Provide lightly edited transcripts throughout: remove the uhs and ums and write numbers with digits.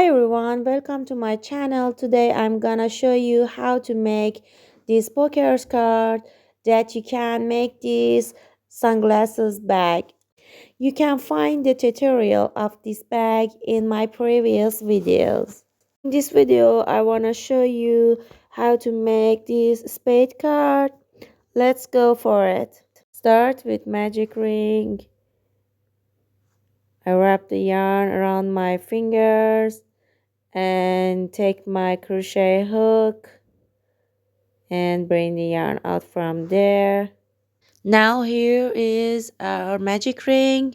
Hi everyone, welcome to my channel. Today I'm gonna show you how to make this poker card that you can make this sunglasses bag. You can find the tutorial of this bag in my previous videos. In this video I wanna show you how to make this spade card. Let's go for it. Start with magic ring. I wrap the yarn around my fingers and take my crochet hook and bring the yarn out from there. Now here is our magic ring.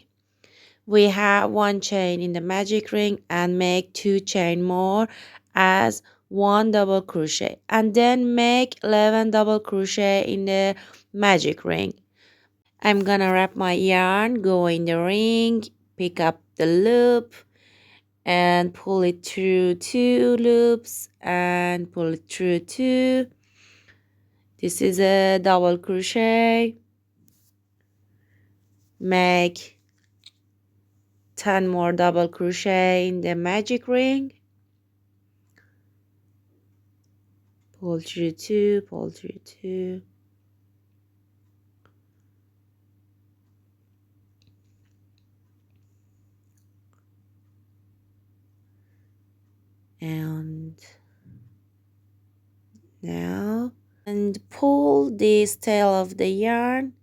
We have one chain in the magic ring and make 2 chain more as 1 double crochet, and then make 11 double crochet in the magic ring. I'm gonna wrap my yarn, go in the ring, pick up the loop and pull it through 2 loops and pull it through 2. This is a double crochet. Make 10 more double crochet in the magic ring. Pull through 2, pull through 2. And now and pull this tail of the yarn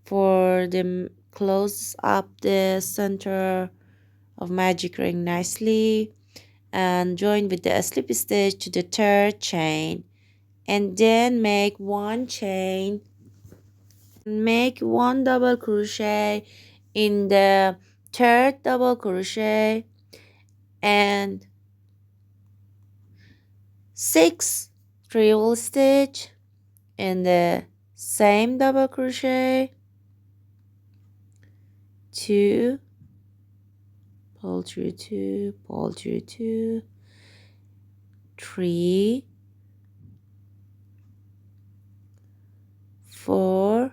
for the close up the center of magic ring nicely, and join with the slip stitch to the 3rd chain, and then make 1 chain, make 1 double crochet in the 3rd double crochet and 6 treble stitch in the same double crochet, 2, pull through 2, pull through 2, 3, 4,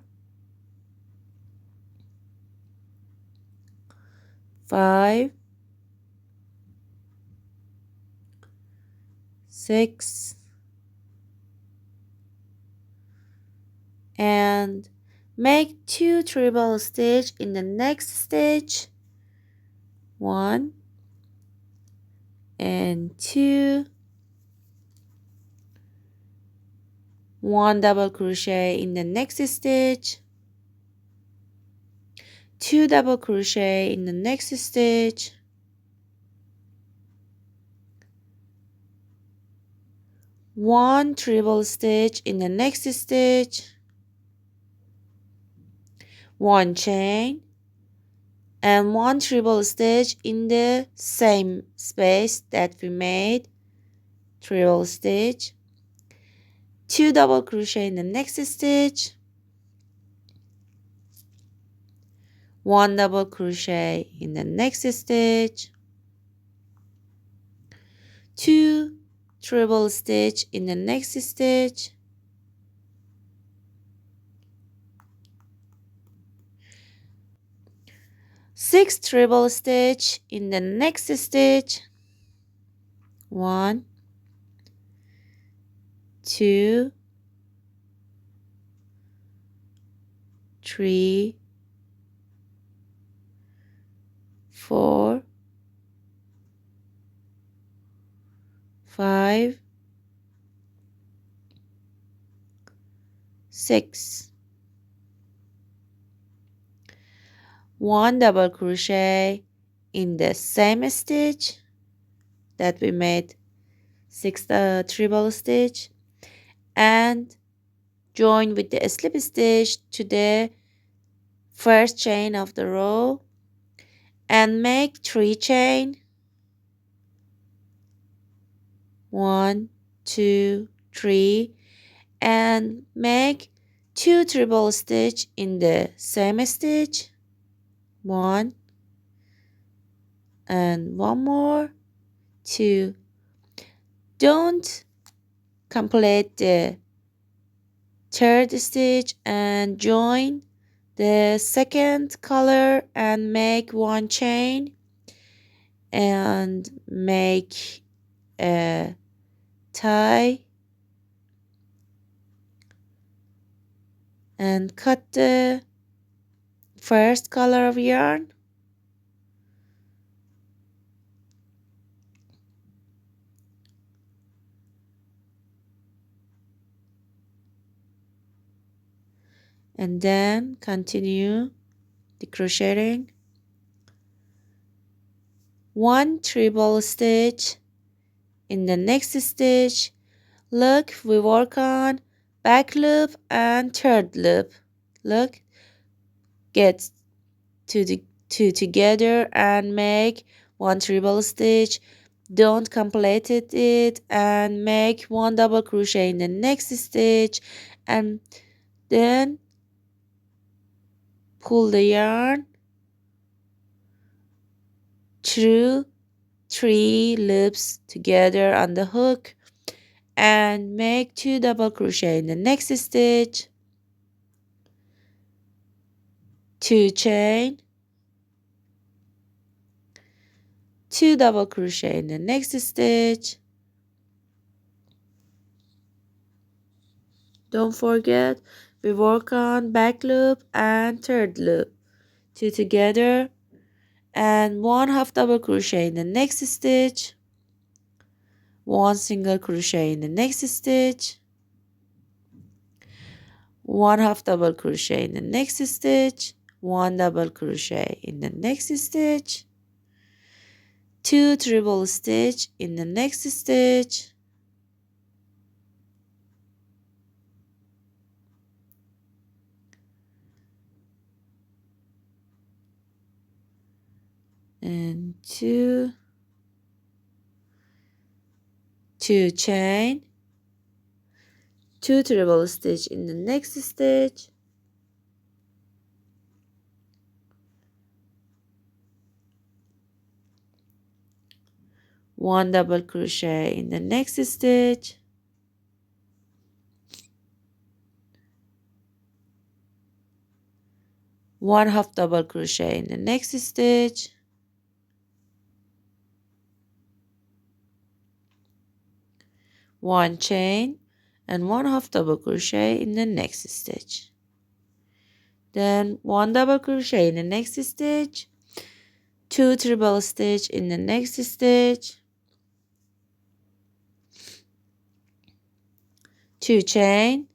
5, 6, and make 2 treble stitch in the next stitch, 1 and 2, 1 double crochet in the next stitch, 2 double crochet in the next stitch, 1 treble stitch in the next stitch, 1 chain, and 1 treble stitch in the same space that we made, treble stitch, 2 double crochet in the next stitch, 1 double crochet in the next stitch, 2 treble stitch in the next stitch, 6 treble stitch in the next stitch, 1, 2, 3, 4, 5, 6, 1 double crochet in the same stitch that we made 6 treble stitch, and join with the slip stitch to the 1st chain of the row and make 3 chain, 1, 2, 3, and make 2 treble stitch in the same stitch, 1 and 1 more, 2. Don't complete the 3rd stitch and join the 2nd color and make 1 chain and make a tie and cut the first color of yarn. And then continue the crocheting. 1 treble stitch. In the next stitch, look, we work on back loop and third loop. Look, get to the two together and make 1 treble stitch. Don't complete it and make 1 double crochet in the next stitch, and then pull the yarn through 3 loops together on the hook and make 2 double crochet in the next stitch, 2 chain, 2 double crochet in the next stitch. Don't forget, we work on back loop and third loop, 2 together, and 1 half double crochet in the next stitch, 1 single crochet in the next stitch, 1 half double crochet in the next stitch, 1 double crochet in the next stitch, 2 treble stitch in the next stitch, and 2 chain, 2 treble stitch in the next stitch, 1 double crochet in the next stitch, 1 half double crochet in the next stitch, 1 chain, and 1 half double crochet in the next stitch. Then 1 double crochet in the next stitch, 2 treble stitch in the next stitch, 2 chain,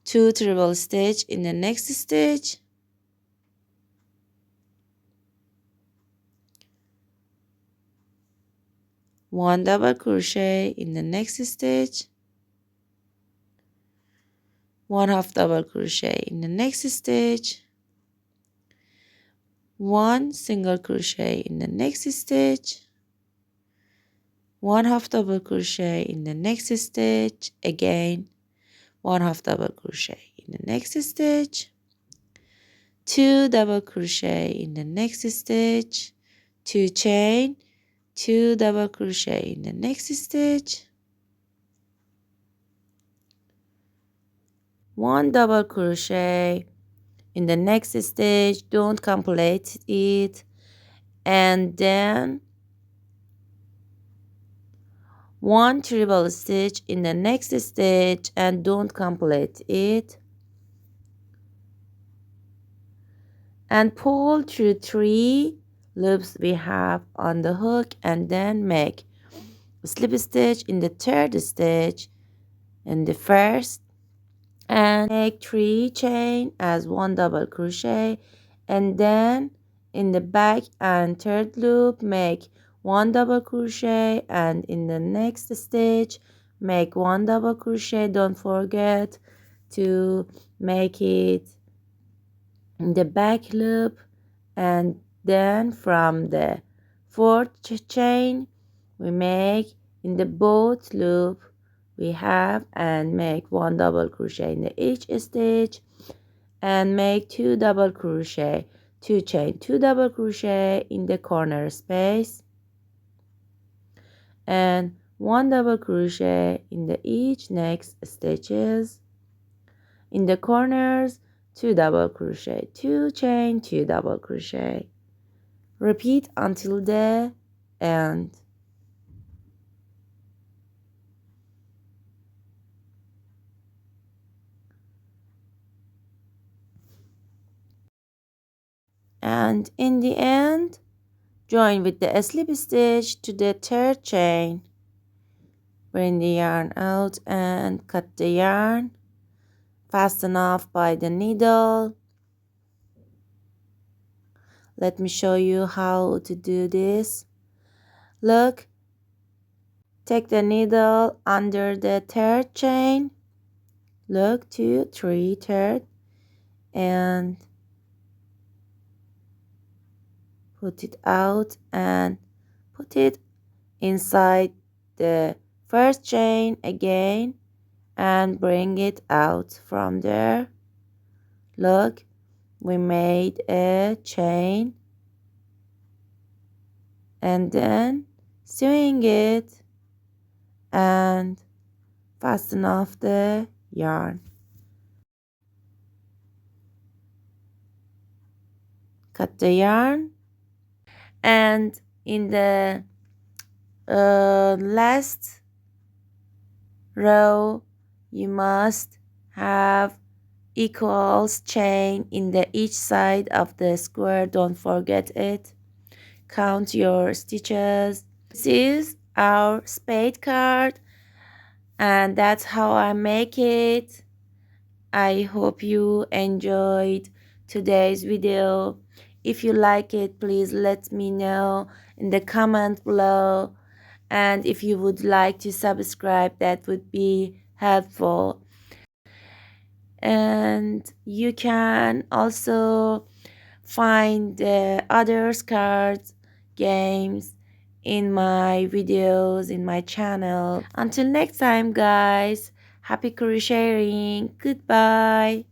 2 treble stitch in the next stitch, 1 double crochet in the next stitch, 1 half double crochet in the next stitch, 1 single crochet in the next stitch, 1 half double crochet in the next stitch, again 1 half double crochet in the next stitch, 2 double crochet in the next stitch, 2 chain, 2 double crochet in the next stitch, 1 double crochet in the next stitch, don't complete it, and then 1 treble stitch in the next stitch and don't complete it, and pull through 3 loops we have on the hook, and then make a slip stitch in the third stitch in the first, and make 3 chain as 1 double crochet, and then in the back and third loop make 1 double crochet, and in the next stitch make 1 double crochet. Don't forget to make it in the back loop, and then from the fourth chain we make in the both loop we have, and make 1 double crochet in each stitch, and make 2 double crochet, 2 chain, 2 double crochet in the corner space, and 1 double crochet in the each next stitches. In the corners, 2 double crochet, 2 chain, 2 double crochet. Repeat until the end. And in the end, join with the slip stitch to the third chain. Bring the yarn out and cut the yarn. Fasten off by the needle. Let me show you how to do this. Look, take the needle under the third chain. Look, 2, 3, third, and put it out and put it inside the first chain again and bring it out from there. Look, we made a chain and then sewing it and fasten off the yarn. Cut the yarn and in the last row you must have equals chain in the each side of the square. Don't forget it. Count your stitches. This is our spade card and that's how I make it. I hope you enjoyed today's video. If you like it, please let me know in the comment below. And if you would like to subscribe, that would be helpful. And you can also find the other cards games in my videos in my channel. Until next time guys, happy crocheting. Goodbye.